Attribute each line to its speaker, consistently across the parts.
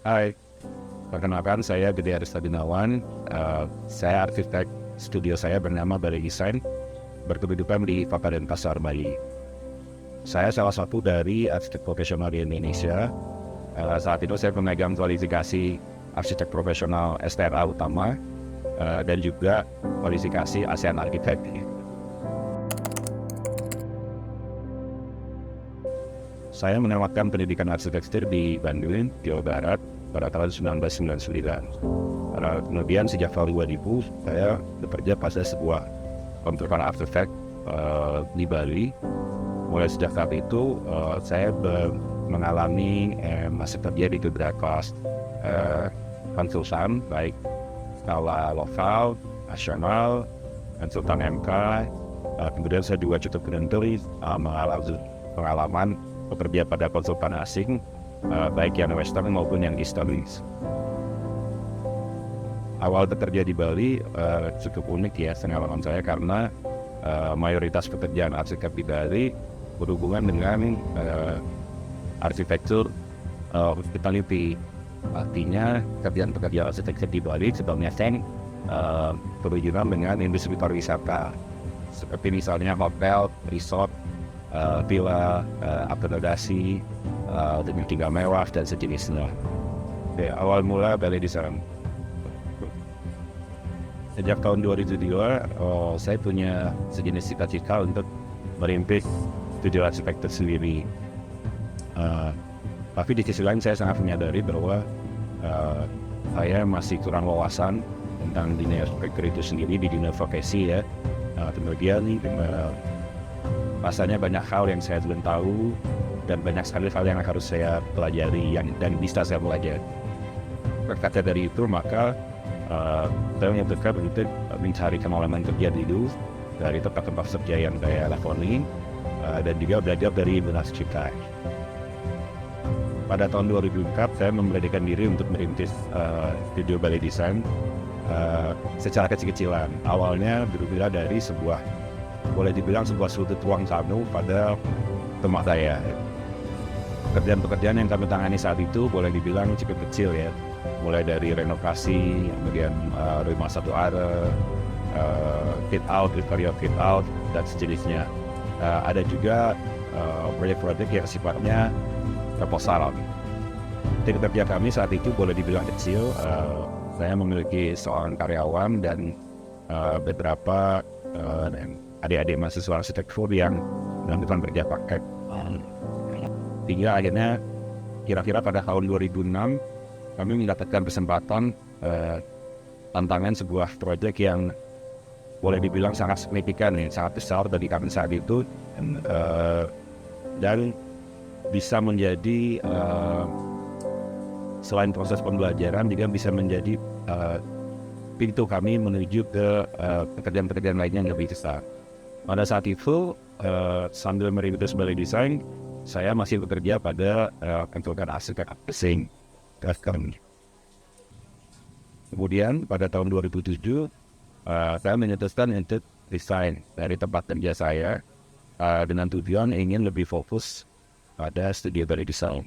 Speaker 1: Hai, perkenalkan saya Gede Arista Gunawan. Saya arsitek, studio saya bernama Bali Design, berkedudukan di Kota Denpasar, Bali. Saya salah satu dari arsitek profesional di Indonesia. Saat itu saya pemegang kualifikasi arsitek profesional STRA utama dan juga kualifikasi ASEAN Architect. Saya menamatkan pendidikan arsitektur di Bandung, Jawa Barat pada tahun 1999. Kemudian sejak tahun 2000 saya bekerja pada sebuah konstruksi arsitek di Bali. Mulai sejak saat itu saya mengalami masih kerja di beberapa konsultan baik skala lokal, nasional, konsultan MK. Kemudian saya juga cukup berhenti mengalami pengalaman bekerja pada konsultan asing, baik yang Western maupun yang Eastern. Awal bekerja di Bali cukup unik ya pengalaman saya karena mayoritas pekerjaan arsitek di Bali berhubungan dengan arsitektur hospitality. Artinya pekerjaan arsitektur di Bali sebenarnya berhubungan dengan industri pariwisata, seperti misalnya hotel, resort, villa, akomodasi, dengan tinggal mewah dan sejenisnya. Awal mula Bali Design. Sejak tahun 2002, saya punya sejenis cita-cita untuk merintis studio arsitektur sendiri. Tapi di sisi lain saya sangat menyadari bahwa saya masih kurang wawasan tentang dunia arsitektur itu sendiri di dunia profesi ya. Kemudian rasanya banyak hal yang saya belum tahu dan banyak sekali hal yang harus saya pelajari dan bisa saya pelajari. Berkata dari itu maka saya memutuskan untuk mencari pengalaman kerja dulu dari tempat-tempat kerja yang saya lakoni dan juga belajar dari Benas Cipta. Pada tahun 2004 saya memberanikan diri untuk merintis studio Bali Design secara kecil-kecilan. Awalnya bermula dari boleh dibilang sebuah sudut ruang tamu pada tempat saya. Pekerjaan-pekerjaan yang kami tangani saat itu boleh dibilang cukup kecil ya, mulai dari renovasi, kemudian rumah satu arah, fit out, interior fit out, dan sejenisnya. Ada juga proyek-proyek yang sifatnya proposal. Tim kerja kami saat itu boleh dibilang kecil. Saya memiliki seorang karyawan dan beberapa adik-adik mahasiswa arsitektur yang melakukan kerja paket. Hingga akhirnya kira-kira pada tahun 2006 kami mendapatkan kesempatan tantangan sebuah proyek yang boleh dibilang sangat signifikan, sangat besar bagi kami saat itu, dan bisa menjadi selain proses pembelajaran juga bisa menjadi pintu kami menuju ke pekerjaan-pekerjaan lainnya yang lebih besar. Pada saat itu sambil merintis Bali Design, saya masih bekerja pada konsultan arsitek asing. Kemudian pada tahun 2007 saya memutuskan untuk resign dari tempat kerja saya dengan tujuan ingin lebih fokus pada studio Bali Design.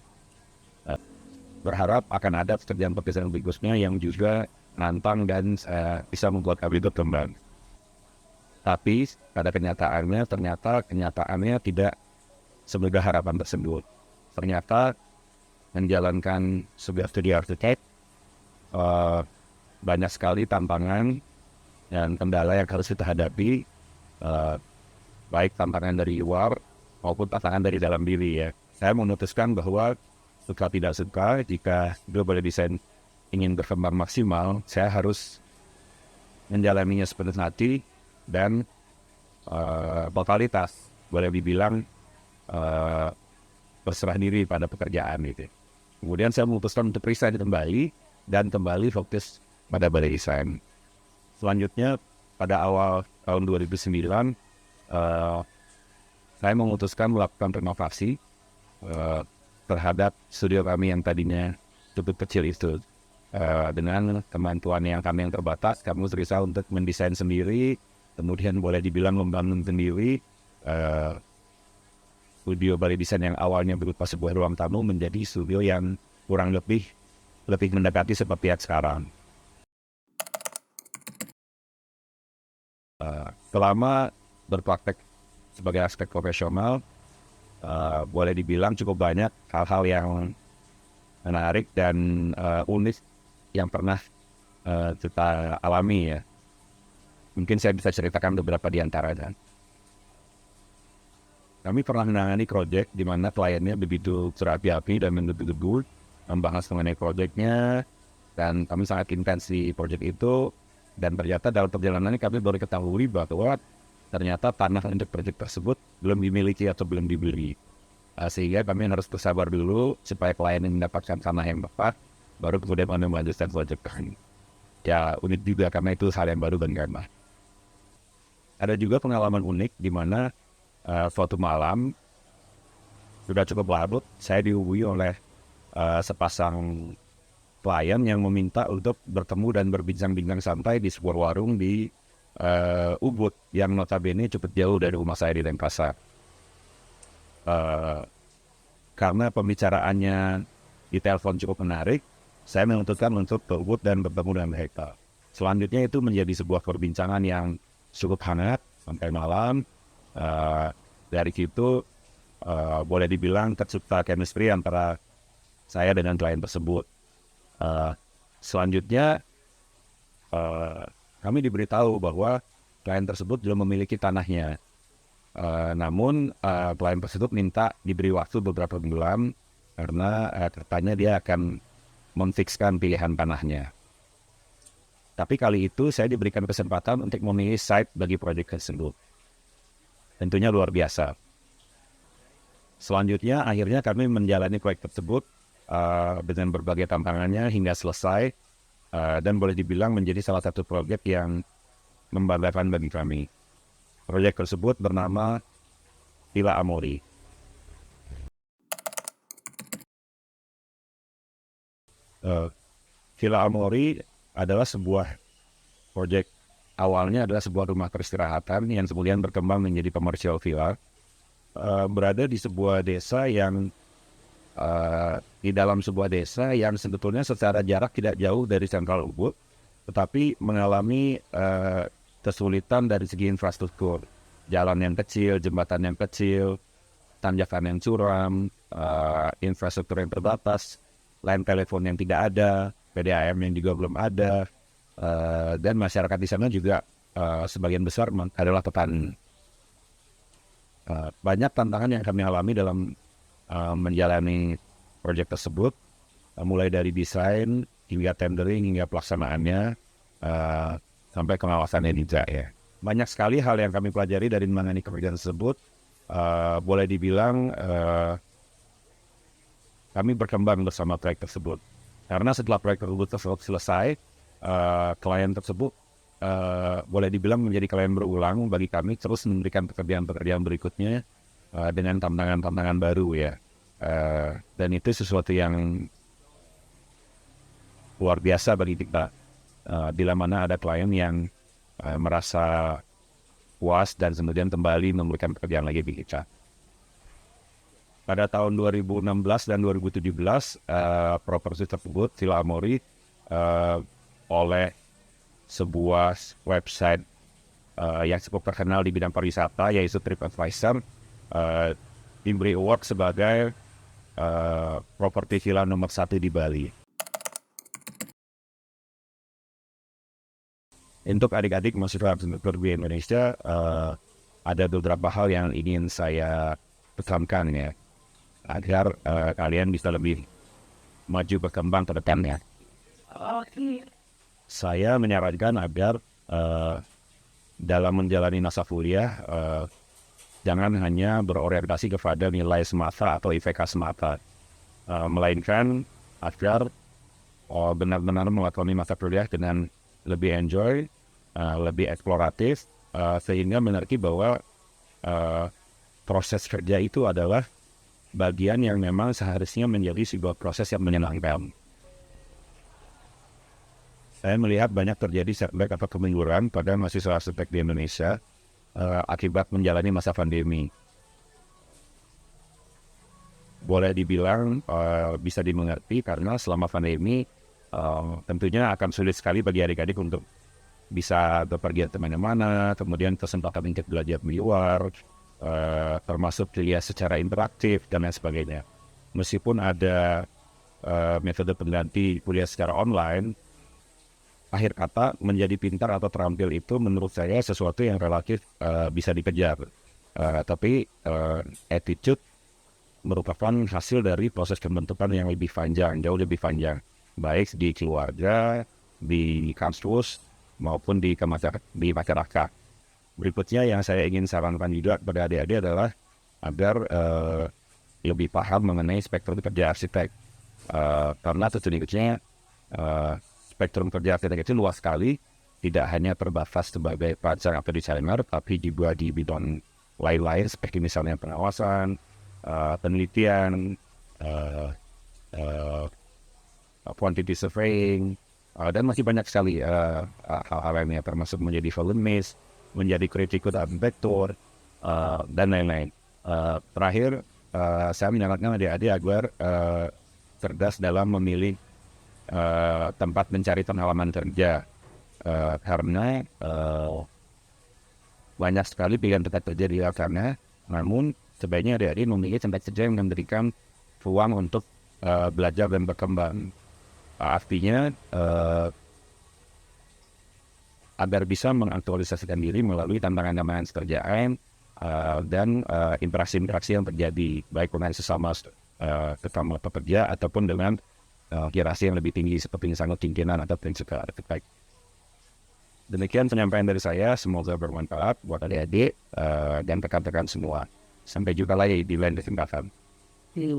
Speaker 1: Berharap akan ada pekerjaan-pekerjaan berikutnya yang juga nantang dan bisa membuat kami berkembang. Tapi pada kenyataannya tidak semoga harapan tersebut. Ternyata menjalankan sebuah studi arsitek banyak sekali tantangan dan kendala yang harus kita hadapi, baik tantangan dari luar maupun tantangan dari dalam diri ya. Saya memutuskan bahwa suka tidak suka, jika Bali Design ingin berkembang maksimal, saya harus menjalaninya sepenuh hati dan totalitas, boleh dibilang berserah diri pada pekerjaan itu. Kemudian saya memutuskan untuk resign kembali dan kembali fokus pada Bali Design. Selanjutnya pada awal tahun 2009 saya memutuskan melakukan renovasi terhadap studio kami yang tadinya cukup kecil itu. Dengan kemampuan yang terbatas, kami berusaha untuk mendesain sendiri, kemudian boleh dibilang membangun sendiri studio Bali Design yang awalnya berupa sebuah ruang tamu menjadi studio yang kurang lebih lebih mendekati seperti yang sekarang. Selama berpraktek sebagai aspek profesional, boleh dibilang cukup banyak hal-hal yang menarik dan unik yang pernah kita alami ya. Mungkin saya bisa ceritakan beberapa di antaranya. Kami pernah menangani proyek di mana kliennya begitu berapi-api dan menggebu-gebu membahas mengenai proyeknya, dan kami sangat intens di proyek itu. Dan ternyata dalam perjalanan ini kami baru ketahui bahwa ternyata tanah untuk proyek tersebut belum dimiliki atau belum dibeli. Sehingga kami harus bersabar dulu supaya klien mendapatkan tanah yang tepat, baru kemudian kami melanjutkan proyek kami. Ya unik juga karena itu hal yang baru bagi kami. Ada juga pengalaman unik di mana suatu malam sudah cukup larut, saya dihubungi oleh sepasang klien yang meminta untuk bertemu dan berbincang-bincang santai di sebuah warung di Ubud yang notabene cukup jauh dari rumah saya di Denpasar. Karena pembicaraannya di telepon cukup menarik, saya memutuskan untuk ke Ubud dan bertemu dengan mereka. Selanjutnya itu menjadi sebuah perbincangan yang cukup hangat sampai malam. Dari situ boleh dibilang tercipta chemistry antara saya dengan klien tersebut. Selanjutnya kami diberitahu bahwa klien tersebut belum memiliki tanahnya. Namun klien tersebut minta diberi waktu beberapa bulan karena katanya dia akan memfikskan pilihan tanahnya. Tapi kali itu saya diberikan kesempatan untuk memilih site bagi proyek tersebut. Tentunya luar biasa. Selanjutnya akhirnya kami menjalani proyek tersebut dengan berbagai tantangannya hingga selesai, dan boleh dibilang menjadi salah satu proyek yang membanggakan bagi kami. Proyek tersebut bernama Villa Amori. Villa Amori adalah sebuah proyek, awalnya adalah sebuah rumah peristirahatan yang kemudian berkembang menjadi commercial villa. Berada di sebuah desa yang di dalam sebuah desa yang sebetulnya secara jarak tidak jauh dari sentral Ubud, tetapi mengalami kesulitan dari segi infrastruktur. Jalan yang kecil, jembatan yang kecil, tanjakan yang curam, infrastruktur yang terbatas, line telepon yang tidak ada, PDAM yang juga belum ada, dan masyarakat di sana juga sebagian besar adalah petani. Banyak tantangan yang kami alami dalam menjalani proyek tersebut, mulai dari desain hingga tendering hingga pelaksanaannya, sampai pengawasannya juga ya. Banyak sekali hal yang kami pelajari dari menangani pekerjaan tersebut. Boleh dibilang kami berkembang bersama proyek tersebut. Karena setelah proyek tersebut selesai, klien tersebut boleh dibilang menjadi klien berulang bagi kami, terus memberikan pekerjaan-pekerjaan berikutnya dengan tantangan-tantangan baru ya. Dan itu sesuatu yang luar biasa bagi kita. Bila mana ada klien yang merasa puas dan kemudian kembali memberikan pekerjaan lagi bagi kita. Pada tahun 2016 dan 2017, properti tersebut, Villa Amori, oleh sebuah website yang cukup terkenal di bidang pariwisata, yaitu TripAdvisor, diberi award sebagai properti villa nomor 1 di Bali. Untuk adik-adik mahasiswa di Indonesia, ada beberapa hal yang ingin saya pesankan ya, agar kalian bisa lebih maju berkembang ke depannya. Saya menyarankan agar dalam menjalani masa kuliah, jangan hanya berorientasi kepada nilai semata atau IPK semata, melainkan agar benar-benar melakoni masa kuliah dengan lebih enjoy, lebih eksploratif, sehingga mengerti bahwa proses kerja itu adalah bagian yang memang seharusnya menjadi sebuah proses yang menyenangkan. Saya melihat banyak terjadi setback atau kemunduran pada mahasiswa arsitek di Indonesia akibat menjalani masa pandemi. boleh dibilang bisa dimengerti karena selama pandemi tentunya akan sulit sekali bagi adik-adik untuk bisa bepergian kemana-mana, kemudian kesempatan untuk belajar di luar, termasuk kuliah secara interaktif dan lain sebagainya. Meskipun ada metode pengganti kuliah secara online, akhir kata menjadi pintar atau terampil itu menurut saya sesuatu yang relatif bisa dikejar. Tapi attitude merupakan hasil dari proses pembentukan yang lebih panjang, jauh lebih panjang, baik di keluarga, di kampus, maupun di masyarakat. Berikutnya yang saya ingin sarankan juga kepada adik-adik adalah agar lebih paham mengenai spektrum kerja arsitek. Karena sesungguhnya spektrum kerja arsitek itu luas sekali, tidak hanya terbatas sebagai perancang atau desainer, tapi juga di bidang lain-lain seperti misalnya pengawasan, penelitian, quantity surveying, dan masih banyak sekali hal-hal lainnya, termasuk menjadi volumeist, menjadi kritikus arsitektur, dan lain-lain. Terakhir, saya menyarankan adik-adik agar cerdas dalam memilih tempat mencari pengalaman kerja, karena banyak sekali pilihan tempat kerja di luar sana. Namun sebaiknya adik-adik memilih tempat kerja yang memberikan ruang untuk belajar dan berkembang. Artinya agar bisa mengaktualisasikan diri melalui tantangan-tantangan pekerjaan dan interaksi-interaksi yang terjadi baik dengan sesama pekerja ataupun dengan hierarki yang lebih tinggi seperti misalnya pimpinan atau prinsipal arsitek. Demikian penyampaian dari saya, semoga bermanfaat buat adik-adik dan rekan-rekan semua. Sampai jumpa lagi di lain kesempatan.